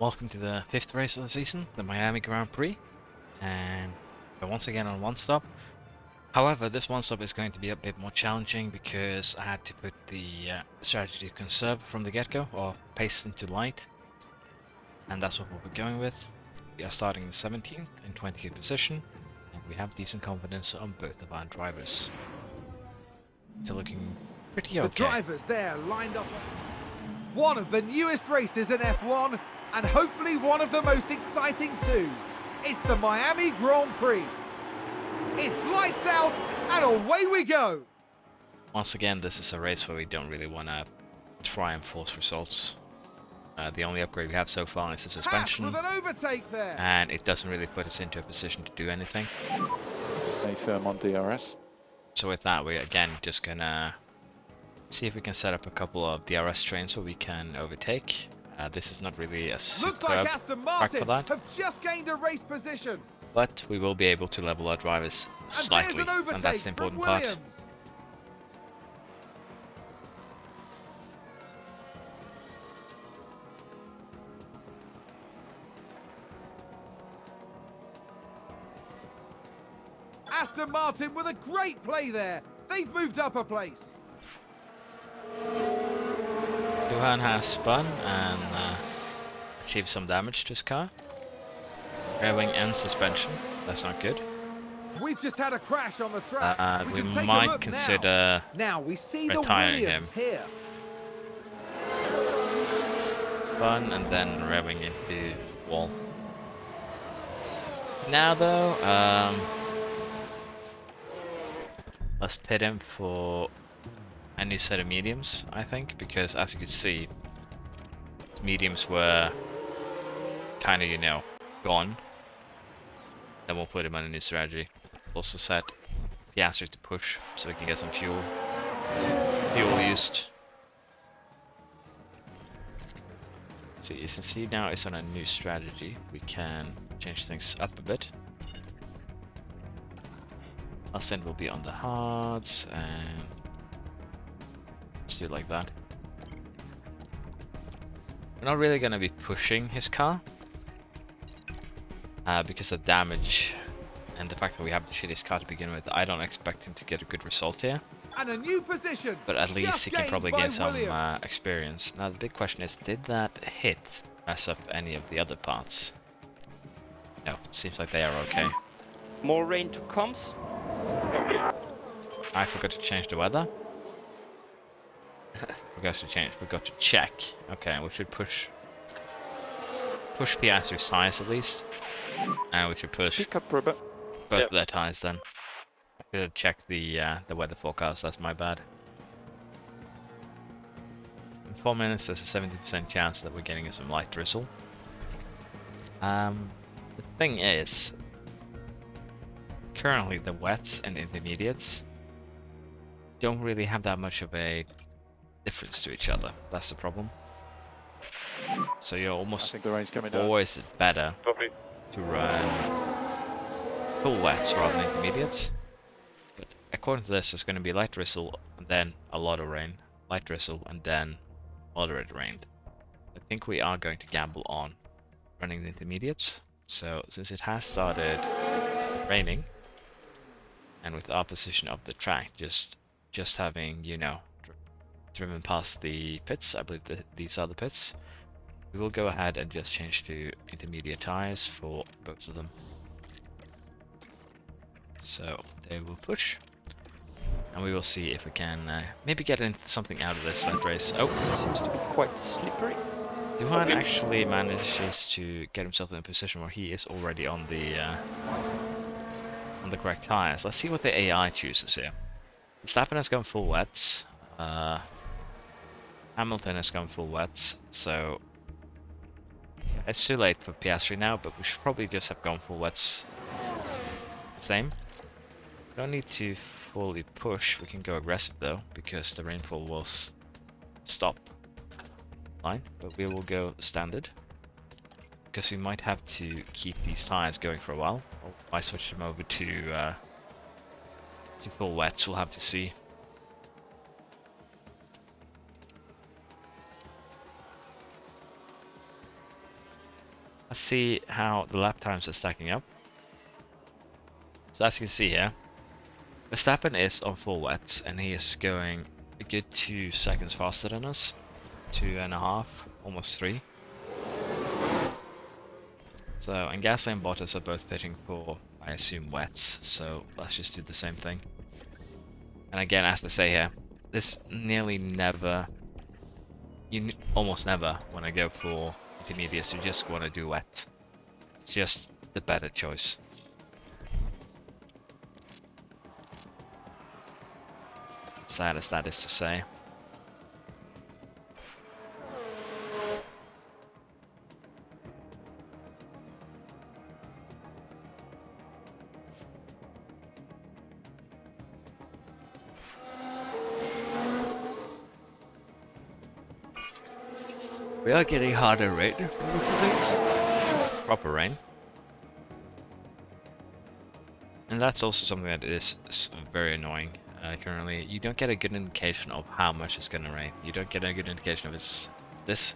Welcome to the 5th race of the season, the Miami Grand Prix, and we're once again on one stop. However, this one stop is going to be a bit more challenging because I had to put the strategy to conserve from the get-go, or pace into light, and that's what we'll be going with. We are starting the 17th in 20th position, and we have decent confidence on both of our drivers. It's looking pretty okay. The drivers there lined up. One of the newest races in F1, and hopefully one of the most exciting too. It's the Miami Grand Prix. It's lights out, and away we go. Once again, this is a race where we don't really want to try and force results. The only upgrade we have so far is the suspension, with an overtake there. And it doesn't really put us into a position to do anything. Stay firm on DRS. So with that, we're again just gonna see if we can set up a couple of DRS trains where we can overtake. This is not really a Looks like Aston Martin for that, have just gained a race position. but we will be able to level our drivers slightly, and that's the important part. Aston Martin with a great play there. They've moved up a place. Johan has spun and achieved some damage to his car. Rear wing and suspension. That's not good. We've just had a crash on the track. We might consider now we see the retiring Williams him. here. Spun and then rear wing into wall. Now though, let's pit him for a new set of mediums, I think, because as you can see, mediums were kind of, gone. Then we'll put him on a new strategy. Also set Piastri to push so we can get some fuel used. See, since he now is on a new strategy, we can change things up a bit. Austin will be on the hards, and let's do it like that. We're not really going to be pushing his car because of damage and the fact that we have the shittiest car to begin with. I don't expect him to get a good result here. And a new position. But at least he can probably get some experience. Now the big question is, did that hit mess up any of the other parts? No, it seems like they are okay. More rain to comes. I forgot to change the weather. Forgot to check. Okay, we should push Piastri's tires at least. And we should push Pick up rubber. both of their tires then. I should have checked the weather forecast, that's my bad. In 4 minutes there's a 70% chance that we're getting some light drizzle. The thing is, currently the wets and intermediates don't really have that much of a difference to each other. That's the problem. So you're almost always better to run full wets rather than intermediates. But according to this, it's going to be light drizzle and then a lot of rain, light drizzle and then moderate rain. I think we are going to gamble on running the intermediates. So since it has started raining, and with our position of the track just having, driven past the pits, I believe that these are the pits, we will go ahead and just change to intermediate tires for both of them. So they will push, and we will see if we can maybe get something out of this wet race. Oh, it seems to be quite slippery. Duhan actually manages to get himself in a position where he is already on the correct tires. Let's see what the AI chooses here. Verstappen has gone full wets. Hamilton has gone full wets, so it's too late for Piastri now, but we should probably just have gone full wets. Same. We don't need to fully push, we can go aggressive though, because the rainfall will stop. Fine, but we will go standard. Because we might have to keep these tires going for a while. Or I switch them over to full wets, we'll have to see. Let's see how the lap times are stacking up. So as you can see here, Verstappen is on full wets and he is going a good 2 seconds faster than us. 2.5, almost 3. So, and Gasly and Bottas are both pitting for, I assume, wets, so let's just do the same thing. And again, as they say here, this nearly never, almost never want to go for intermediates, you just want to do wet. It's just the better choice. Sad as that is to say. We are getting harder rain, from the looks of things. Proper rain. And that's also something that is very annoying. Currently, you don't get a good indication of how much it's gonna rain. You don't get a good indication of this.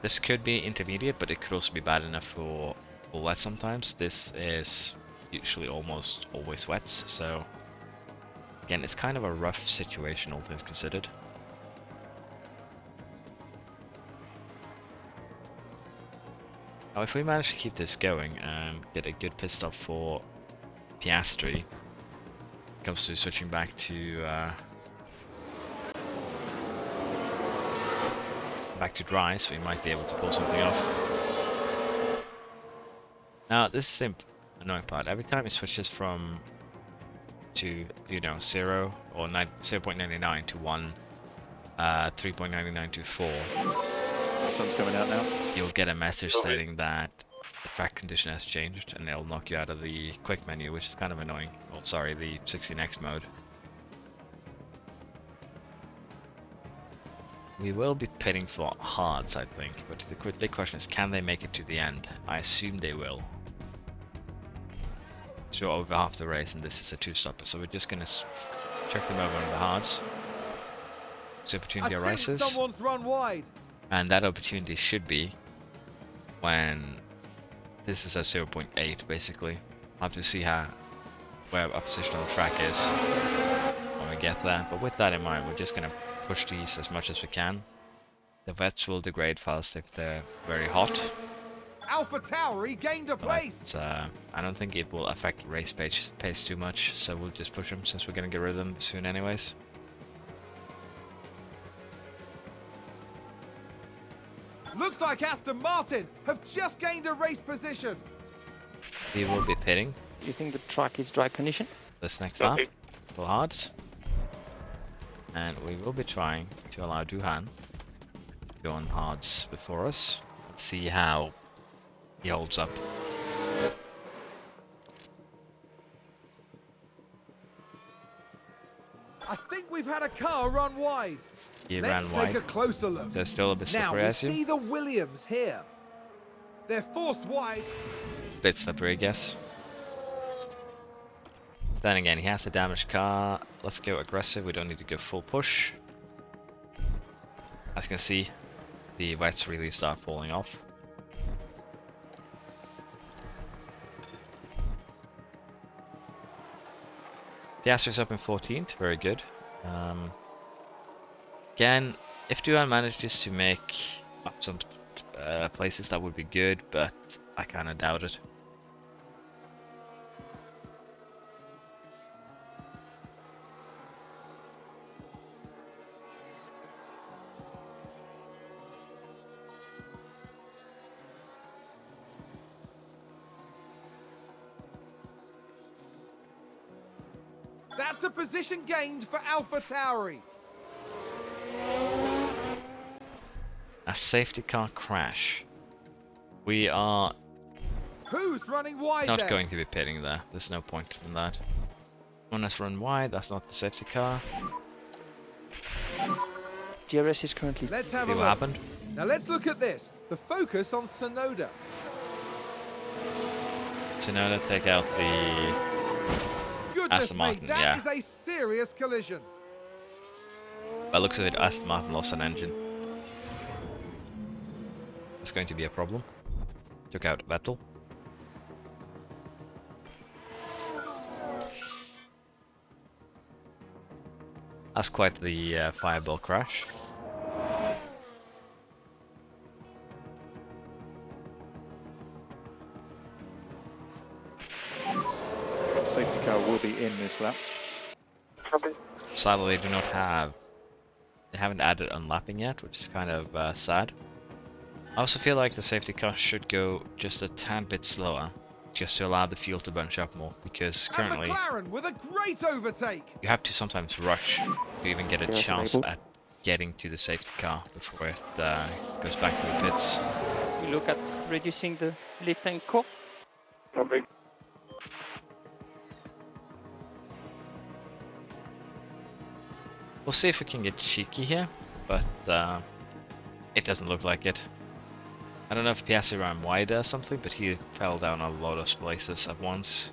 This could be intermediate, but it could also be bad enough for wet sometimes. This is usually almost always wet, so again, it's kind of a rough situation, all things considered. Now, if we manage to keep this going and get a good pit stop for Piastri, comes to switching back to dry, so we might be able to pull something off. Now this is the annoying part. Every time it switches from 0 or 0.99 to 1, 3.99 to 4, The sun's coming out now. you'll get a message stating that the track condition has changed, and it'll knock you out of the quick menu, which is kind of annoying. Oh, sorry, the 16x mode. We will be pitting for hards, I think, but the big question is, can they make it to the end? I assume they will. So we're over half the race, and this is a 2-stopper, so we're just gonna check them over on the hards. So opportunity arises, Someone's run wide. and that opportunity should be when this is a 0.8 basically. I'll have to see where our position on the track is when we get there, but with that in mind, we're just gonna push these as much as we can. The wets will degrade fast if they're very hot. Alpha Tauri gained a place. But, I don't think it will affect race pace too much, so we'll just push them since we're gonna get rid of them soon anyways. Looks like Aston Martin have just gained a race position. We will be pitting You think the track is dry condition? this next lap for hards, and we will be trying to allow Duhan to go on hards before us. Let's see how he holds up. I think we've had a car run wide. He Let's ran take wide. a closer look. So still a bit Now slippery, I we assume. see the Williams here. They're forced wide. Bit slippery, I guess. Then again, he has a damaged car. Let's go aggressive. We don't need to go full push. As you can see, the wets really start falling off. Piastri's up in 14th, very good. Again, if Duhan manages to make up some places, that would be good, but I kind of doubt it. That's a position gained for Alpha Tauri. A safety car crash. We are Who's running wide not there? going to be pitting there. There's no point in that. One has run wide, that's not the safety car. DRS is currently... Let's See have a what look. happened. Now let's look at this. The focus on Sonoda. So now they take out the Goodness Aston me, Martin, that yeah. is a serious collision. By the looks of it, Aston Martin lost an engine. That's going to be a problem. Took out Vettel. That's quite the fireball crash. The safety car will be in this lap. Sadly, they do not have. They haven't added unlapping yet, which is kind of sad. I also feel like the safety car should go just a tad bit slower, just to allow the fuel to bunch up more, because currently And McLaren with a great overtake. you have to sometimes rush to even get a chance at getting to the safety car before it goes back to the pits. We look at reducing the lift and core. We'll see if we can get cheeky here, but it doesn't look like it. I don't know if Piastri ran wide or something, but he fell down a lot of places at once.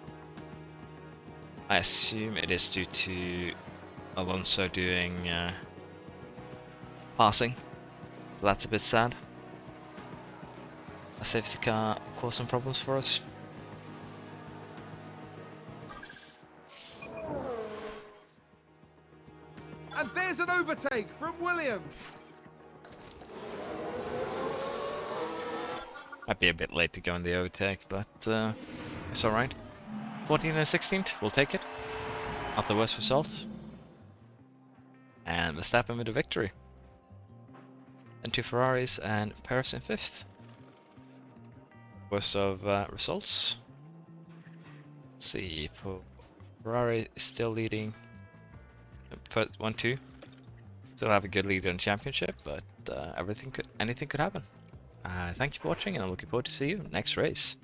I assume it is due to Alonso doing passing, so that's a bit sad. A safety car caused some problems for us. And there's an overtake from Williams. Might be a bit late to go in the overtake, but it's alright. 14th and 16th, we'll take it. Not the worst results. And Verstappen with a victory. And 2 Ferraris and Perez in 5th. Worst of results. Let's see, Ferrari is still leading. 1-2. Still have a good lead in the championship, but anything could happen. Thank you for watching, and I'm looking forward to see you next race.